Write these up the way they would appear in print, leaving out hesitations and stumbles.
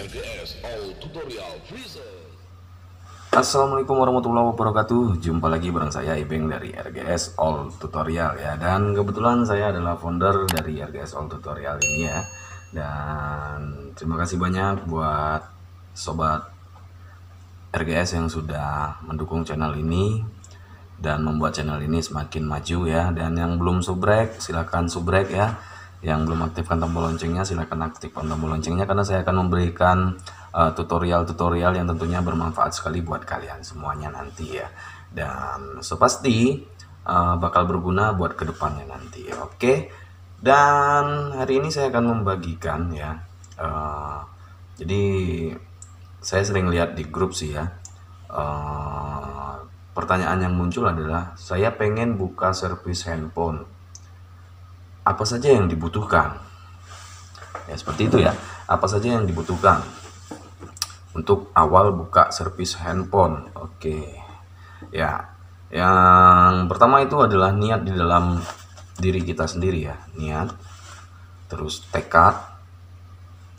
RGS All Tutorial Freezer. Assalamualaikum warahmatullahi wabarakatuh. Jumpa lagi bareng saya Ibeng dari RGS All Tutorial ya. Dan kebetulan saya adalah founder dari RGS All Tutorial ini ya. Dan terima kasih banyak buat sobat RGS yang sudah mendukung channel ini dan membuat channel ini semakin maju ya. Dan yang belum subrek silahkan subrek ya. Yang belum aktifkan tombol loncengnya silahkan aktifkan tombol loncengnya, karena saya akan memberikan tutorial-tutorial yang tentunya bermanfaat sekali buat kalian semuanya nanti ya. Dan sepasti bakal berguna buat kedepannya nanti ya. Oke. Dan hari ini saya akan membagikan ya. Jadi saya sering lihat di grup sih ya. Pertanyaan yang muncul adalah, saya pengen buka servis handphone, apa saja yang dibutuhkan? Ya seperti itu ya. Apa saja yang dibutuhkan untuk awal buka servis handphone? Oke. Ya. Yang pertama itu adalah niat di dalam diri kita sendiri ya. Niat, terus tekad,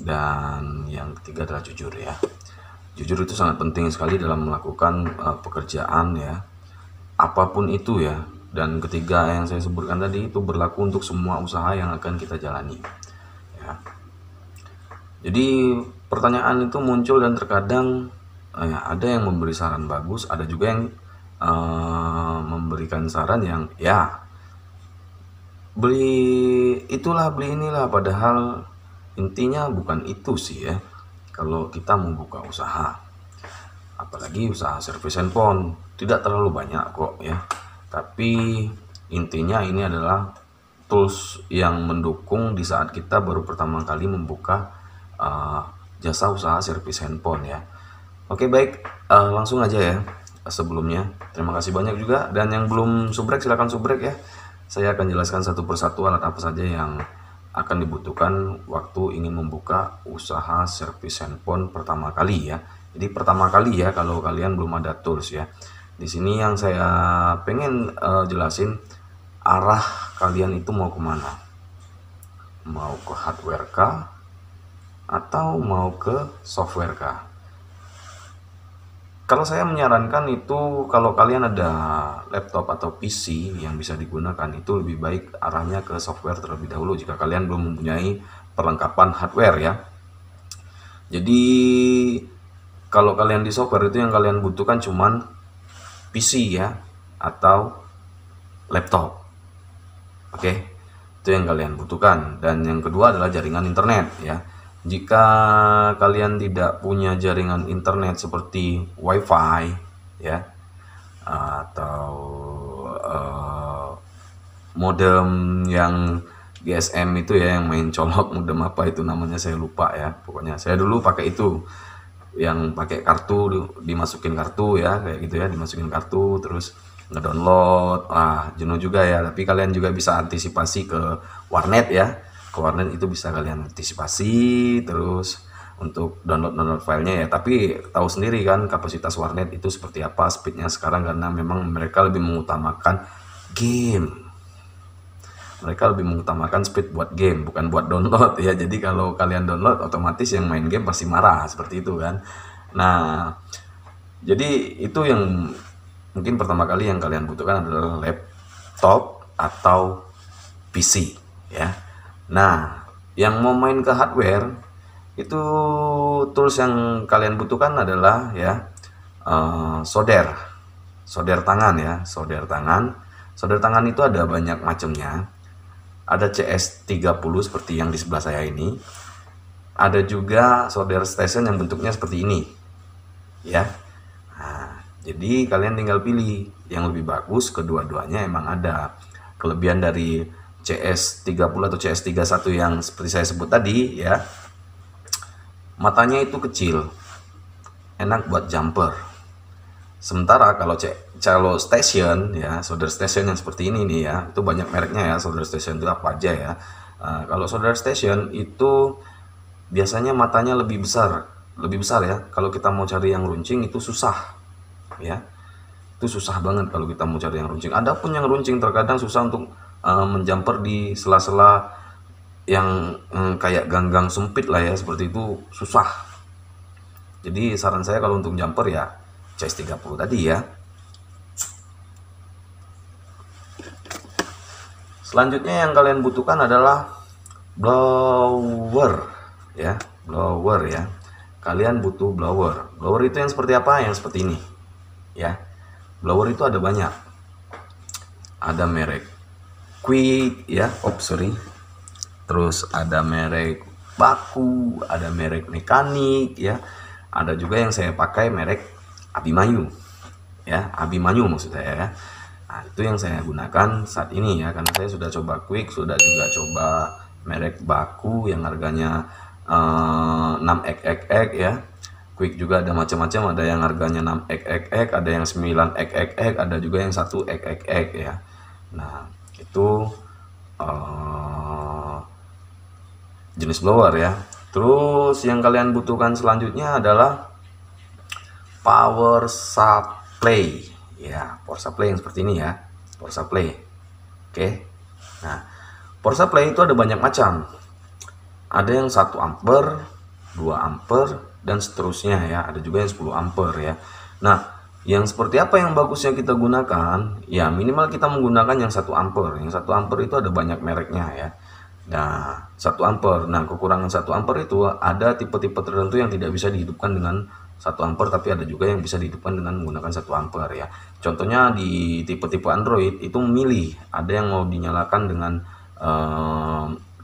dan yang ketiga adalah jujur ya. Jujur itu sangat penting sekali dalam melakukan pekerjaan ya. Apapun itu ya. Dan ketiga yang saya sebutkan tadi itu berlaku untuk semua usaha yang akan kita jalani ya. Jadi pertanyaan itu muncul dan terkadang ya, ada yang memberi saran bagus, ada juga yang memberikan saran yang ya beli itulah, beli inilah, padahal intinya bukan itu sih ya. Kalau kita membuka usaha, apalagi usaha servis handphone, tidak terlalu banyak kok ya. Tapi intinya ini adalah tools yang mendukung di saat kita baru pertama kali membuka jasa usaha servis handphone ya. Oke baik, langsung aja ya. Sebelumnya terima kasih banyak juga, dan yang belum subrek silahkan subrek ya. Saya akan jelaskan satu persatu alat apa saja yang akan dibutuhkan waktu ingin membuka usaha servis handphone pertama kali ya. Jadi pertama kali ya, kalau kalian belum ada tools ya. Di sini yang saya pengen jelasin, arah kalian itu mau kemana? Mau ke hardware kah? Atau mau ke software kah? Kalau saya menyarankan itu, kalau kalian ada laptop atau PC yang bisa digunakan, itu lebih baik arahnya ke software terlebih dahulu jika kalian belum mempunyai perlengkapan hardware ya. Jadi kalau kalian di software itu yang kalian butuhkan cuman PC ya, atau laptop. Oke, itu yang kalian butuhkan. Dan yang kedua adalah jaringan internet ya. Jika kalian tidak punya jaringan internet seperti WiFi ya, atau modem yang GSM itu ya, yang main colok, modem apa itu namanya saya lupa ya. Pokoknya saya dulu pakai itu, yang pakai kartu, dimasukin kartu ya, kayak gitu ya, dimasukin kartu terus ngedownload. Jenuh juga ya, tapi kalian juga bisa antisipasi ke warnet ya. Ke warnet itu bisa kalian antisipasi terus untuk download filenya ya. Tapi tahu sendiri kan kapasitas warnet itu seperti apa speednya sekarang, karena memang mereka lebih mengutamakan game. Mereka lebih mengutamakan speed buat game, bukan buat download ya. Jadi kalau kalian download, otomatis yang main game pasti marah, seperti itu kan. Nah, jadi itu yang mungkin pertama kali yang kalian butuhkan adalah laptop atau PC ya. Nah, yang mau main ke hardware, itu tools yang kalian butuhkan adalah ya solder tangan ya. Solder tangan itu ada banyak macamnya. Ada CS30 seperti yang di sebelah saya ini. Ada juga solder station yang bentuknya seperti ini ya. Nah, jadi kalian tinggal pilih yang lebih bagus. Kedua-duanya emang ada kelebihan dari CS30 atau CS31 yang seperti saya sebut tadi ya. Matanya itu kecil, enak buat jumper. Sementara kalau station ya, solder station yang seperti ini nih ya, itu banyak mereknya ya. Solder station itu apa aja ya. Kalau solder station itu biasanya matanya lebih besar ya. Kalau kita mau cari yang runcing itu susah ya. Itu susah banget kalau kita mau cari yang runcing. Adapun yang runcing terkadang susah untuk menjumper di sela-sela yang kayak ganggang sempit lah ya, seperti itu susah Jadi saran saya kalau untuk jumper ya CS30 tadi ya. Selanjutnya yang kalian butuhkan adalah blower ya, blower ya. Kalian butuh blower. Blower itu yang seperti apa? Yang seperti ini ya. Blower itu ada banyak. Ada merek Quick ya, terus ada merek Baku, ada merek Mekanik ya. Ada juga yang saya pakai merek Abimanyu ya, Abimanyu maksud saya ya. Nah, itu yang saya gunakan saat ini ya, karena saya sudah coba Quick, sudah juga coba merek Baku yang harganya 6xxx ya. Quick juga ada macam-macam, ada yang harganya 6xxx, ada yang 9xxx, ada juga yang 1xxx ya. Nah, itu jenis blower ya. Terus yang kalian butuhkan selanjutnya adalah power supply ya, power supply yang seperti ini ya, power supply. Oke. Nah, power supply itu ada banyak macam. Ada yang 1 ampere, 2 ampere dan seterusnya ya. Ada juga yang 10 ampere ya. Nah, yang seperti apa yang bagusnya kita gunakan? Ya, minimal kita menggunakan yang 1 ampere. Yang 1 ampere itu ada banyak mereknya ya. Nah, 1 ampere. Nah, kekurangan 1 ampere itu ada tipe-tipe tertentu yang tidak bisa dihidupkan dengan 1 ampere, tapi ada juga yang bisa dihidupkan dengan menggunakan 1 ampere ya. Contohnya di tipe-tipe Android itu memilih, ada yang mau dinyalakan dengan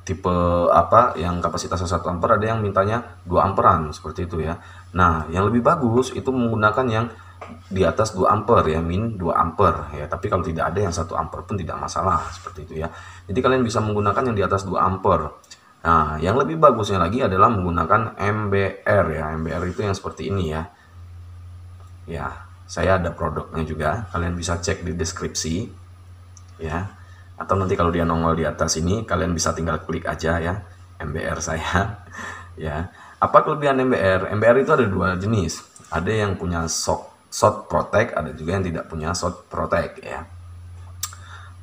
tipe apa yang kapasitasnya 1 ampere, ada yang mintanya 2 amperan seperti itu ya. Nah, yang lebih bagus itu menggunakan yang di atas 2 ampere ya, min 2 ampere ya. Tapi kalau tidak ada yang 1 ampere pun tidak masalah seperti itu ya. Jadi kalian bisa menggunakan yang di atas 2 ampere. Nah, yang lebih bagusnya lagi adalah menggunakan MBR ya. MBR itu yang seperti ini ya. Ya, saya ada produknya juga. Kalian bisa cek di deskripsi ya. Atau nanti kalau dia nongol di atas ini, kalian bisa tinggal klik aja ya, MBR saya ya. Apa kelebihan MBR? MBR itu ada 2 jenis. Ada yang punya shot protect, ada juga yang tidak punya shot protect ya.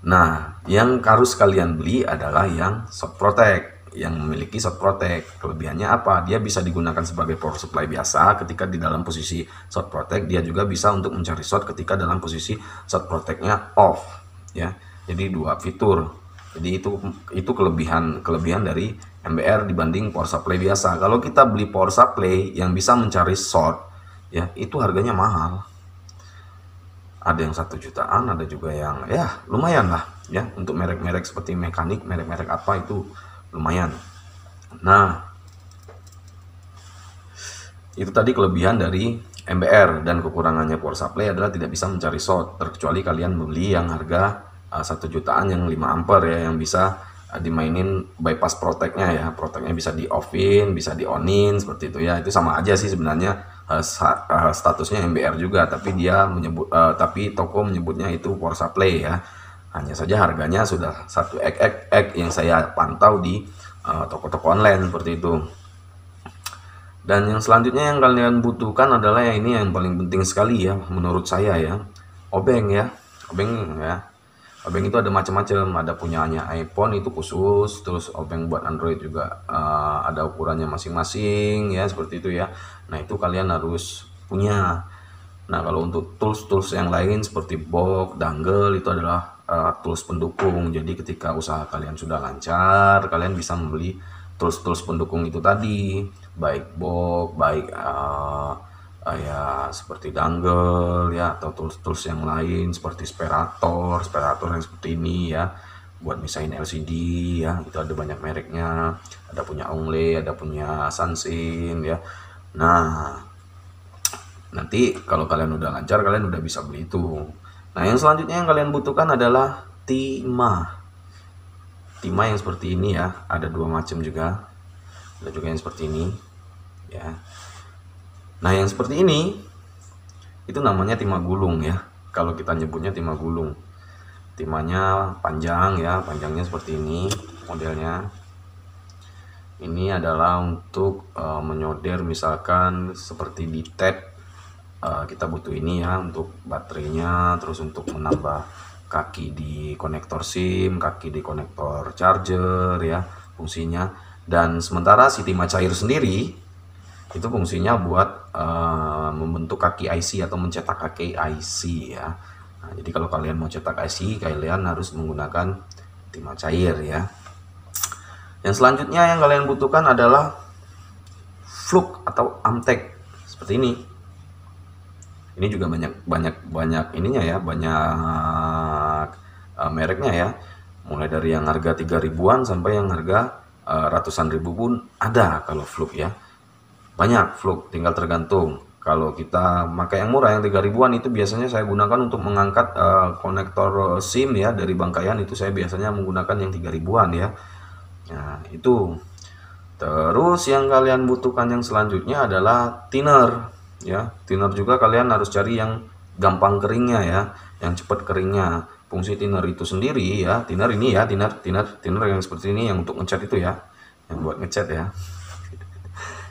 Nah, yang harus kalian beli adalah yang shot protect, yang memiliki shot protect. Kelebihannya apa? Dia bisa digunakan sebagai power supply biasa ketika di dalam posisi shot protect. Dia juga bisa untuk mencari shot ketika dalam posisi shot protectnya off ya. Jadi 2 fitur. Jadi itu kelebihan dari MBR dibanding power supply biasa. Kalau kita beli power supply yang bisa mencari short ya, itu harganya mahal. Ada yang 1 jutaan, ada juga yang ya lumayan lah ya, untuk merek-merek seperti Mekanik, merek-merek apa itu lumayan. Nah, itu tadi kelebihan dari MBR, dan kekurangannya power supply adalah tidak bisa mencari short, terkecuali kalian beli yang harga 1 jutaan yang 5 ampere ya, yang bisa dimainin bypass protectnya ya. Protectnya bisa di offin, bisa di onin seperti itu ya. Itu sama aja sih sebenarnya, statusnya MBR juga, tapi dia menyebut tapi toko menyebutnya itu power supply ya. Hanya saja harganya sudah 1xxx yang saya pantau di toko-toko online seperti itu. Dan yang selanjutnya yang kalian butuhkan adalah yang ini, yang paling penting sekali ya menurut saya ya, obeng ya. Obeng ya. Obeng itu ada macam-macam, ada punyanya iPhone itu khusus, terus obeng buat Android juga ada ukurannya masing-masing ya, seperti itu ya. Nah, itu kalian harus punya. Nah, kalau untuk tools yang lain seperti box, dongle itu adalah tools pendukung. Jadi ketika usaha kalian sudah lancar, kalian bisa membeli tools pendukung itu tadi, baik box, baik ya seperti dongle ya, atau tools yang lain seperti sperator yang seperti ini ya, buat misahin LCD ya. Itu ada banyak mereknya, ada punya Ongle, ada punya Sansin ya. Nah, nanti kalau kalian udah lancar, kalian udah bisa beli itu. Nah, yang selanjutnya yang kalian butuhkan adalah timah yang seperti ini ya. Ada 2 macam juga, ada juga yang seperti ini ya. Nah, yang seperti ini itu namanya timah gulung ya. Kalau kita nyebutnya timah gulung, timahnya panjang ya, panjangnya seperti ini modelnya. Ini adalah untuk menyoder, misalkan seperti di tab, kita butuh ini ya untuk baterainya, terus untuk menambah kaki di konektor SIM, kaki di konektor charger ya fungsinya. Dan sementara si timah cair sendiri Itu fungsinya buat membentuk kaki IC atau mencetak kaki IC ya. Nah, jadi kalau kalian mau cetak IC, kalian harus menggunakan timah cair ya. Yang selanjutnya yang kalian butuhkan adalah flux atau amtek seperti ini. Ini juga banyak ininya ya, banyak mereknya ya. Mulai dari yang harga 3 ribuan sampai yang harga ratusan ribu pun ada kalau flux ya. Banyak flux, tinggal tergantung. Kalau kita pakai yang murah yang 3 ribuan itu biasanya saya gunakan untuk mengangkat konektor SIM ya dari Bangkayan, itu saya biasanya menggunakan yang 3 ribuan ya. Nah, itu. Terus yang kalian butuhkan yang selanjutnya adalah thinner ya. Thinner juga kalian harus cari yang gampang keringnya ya, yang cepat keringnya. Fungsi thinner itu sendiri ya, thinner ini ya, thinner yang seperti ini yang untuk ngecat itu ya, yang buat ngecat ya.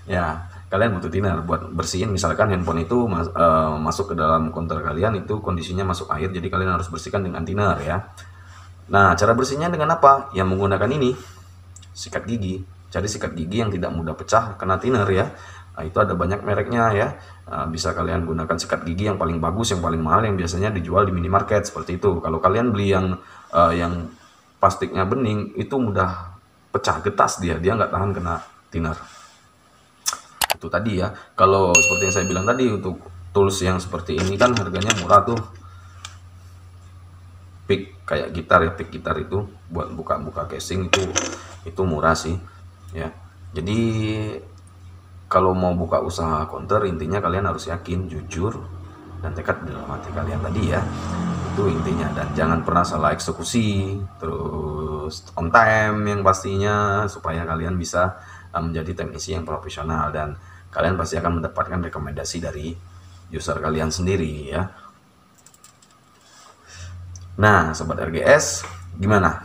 Ya, kalian butuh thinner buat bersihin, misalkan handphone itu masuk ke dalam konter kalian, itu kondisinya masuk air, jadi kalian harus bersihkan dengan thinner ya. Nah, cara bersihnya dengan apa? Yang menggunakan ini, sikat gigi. Cari sikat gigi yang tidak mudah pecah kena thinner ya. Nah, itu ada banyak mereknya ya. Bisa kalian gunakan sikat gigi yang paling bagus, yang paling mahal, yang biasanya dijual di minimarket seperti itu. Kalau kalian beli yang plastiknya bening, itu mudah pecah, getas dia nggak tahan kena thinner. Itu tadi ya. Kalau seperti yang saya bilang tadi, untuk tools yang seperti ini kan harganya murah tuh. Pick kayak gitar ya, pick gitar itu buat buka-buka casing itu murah sih ya. Jadi kalau mau buka usaha konter, intinya kalian harus yakin, jujur, dan tekad dalam hati kalian tadi ya. Itu intinya, dan jangan pernah salah eksekusi, terus on time yang pastinya, supaya kalian bisa menjadi teknisi yang profesional, dan kalian pasti akan mendapatkan rekomendasi dari user kalian sendiri ya. Nah, sobat RGS, gimana?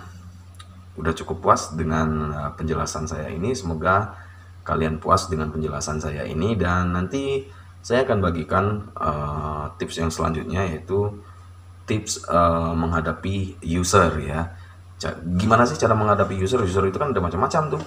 Udah cukup puas dengan penjelasan saya ini? Semoga kalian puas dengan penjelasan saya ini, dan nanti saya akan bagikan tips yang selanjutnya, yaitu tips menghadapi user ya. Gimana sih cara menghadapi user? User itu kan ada macam-macam tuh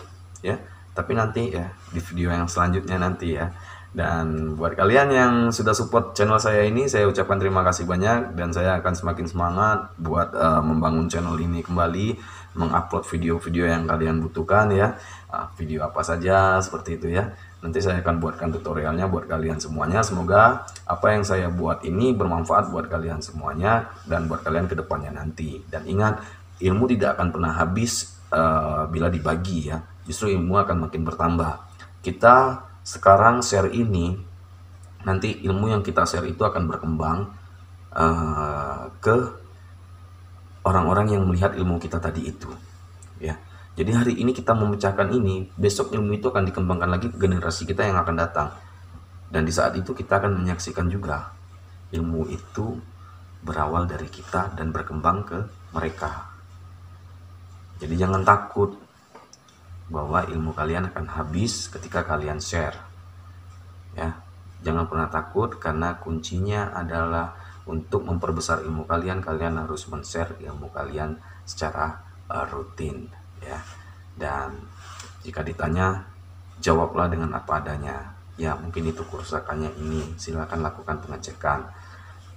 ya. Tapi nanti ya di video yang selanjutnya nanti ya. Dan buat kalian yang sudah support channel saya ini, saya ucapkan terima kasih banyak, dan saya akan semakin semangat buat membangun channel ini kembali, mengupload video-video yang kalian butuhkan ya. Video apa saja seperti itu ya. Nanti saya akan buatkan tutorialnya buat kalian semuanya. Semoga apa yang saya buat ini bermanfaat buat kalian semuanya dan buat kalian kedepannya nanti. Dan ingat, ilmu tidak akan pernah habis bila dibagi ya. Justru ilmu akan makin bertambah. Kita sekarang share ini, nanti ilmu yang kita share itu akan berkembang ke orang-orang yang melihat ilmu kita tadi itu ya. Jadi hari ini kita memecahkan ini, besok ilmu itu akan dikembangkan lagi ke generasi kita yang akan datang, dan di saat itu kita akan menyaksikan juga ilmu itu berawal dari kita dan berkembang ke mereka. Jadi jangan takut bahwa ilmu kalian akan habis ketika kalian share ya. Jangan pernah takut, karena kuncinya adalah untuk memperbesar ilmu kalian, kalian harus men-share ilmu kalian secara rutin ya. Dan jika ditanya, jawablah dengan apa adanya ya. Mungkin itu kerusakannya ini, silakan lakukan pengecekan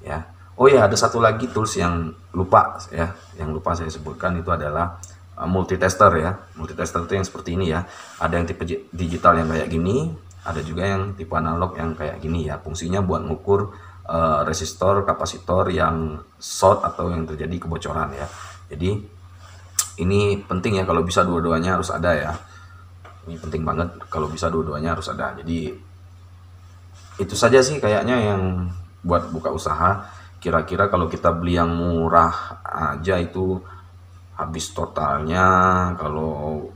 ya. Oh ya, ada satu lagi tools yang lupa ya, yang lupa saya sebutkan, itu adalah multitester ya. Multitester itu yang seperti ini ya. Ada yang tipe digital yang kayak gini, ada juga yang tipe analog yang kayak gini ya. Fungsinya buat ngukur resistor, kapasitor yang short atau yang terjadi kebocoran ya. Jadi ini penting ya, kalau bisa dua-duanya harus ada ya. Ini penting banget, kalau bisa dua-duanya harus ada. Jadi itu saja sih kayaknya yang buat buka usaha. Kira-kira kalau kita beli yang murah aja itu habis totalnya, kalau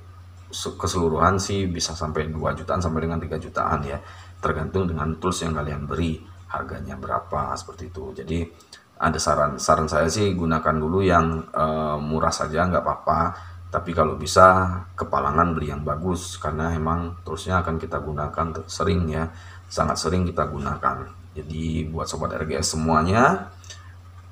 keseluruhan sih bisa sampai 2 jutaan sampai dengan 3 jutaan ya, tergantung dengan tools yang kalian beri harganya berapa seperti itu. Jadi ada saran saya sih, gunakan dulu yang murah saja, nggak apa-apa, tapi kalau bisa kepalangan beli yang bagus, karena emang toolsnya akan kita gunakan sering ya, sangat sering kita gunakan. Jadi buat sobat RGS semuanya,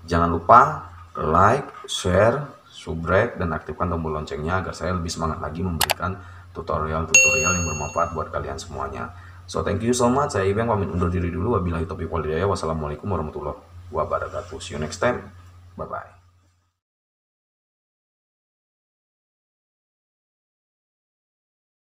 jangan lupa like, share, subscribe, dan aktifkan tombol loncengnya agar saya lebih semangat lagi memberikan tutorial-tutorial yang bermanfaat buat kalian semuanya. So thank you so much, saya Ibang pamit undur diri dulu. Wabillahi taufiq wal hidayah. Wassalamualaikum warahmatullahi wabarakatuh. See you next time. Bye bye.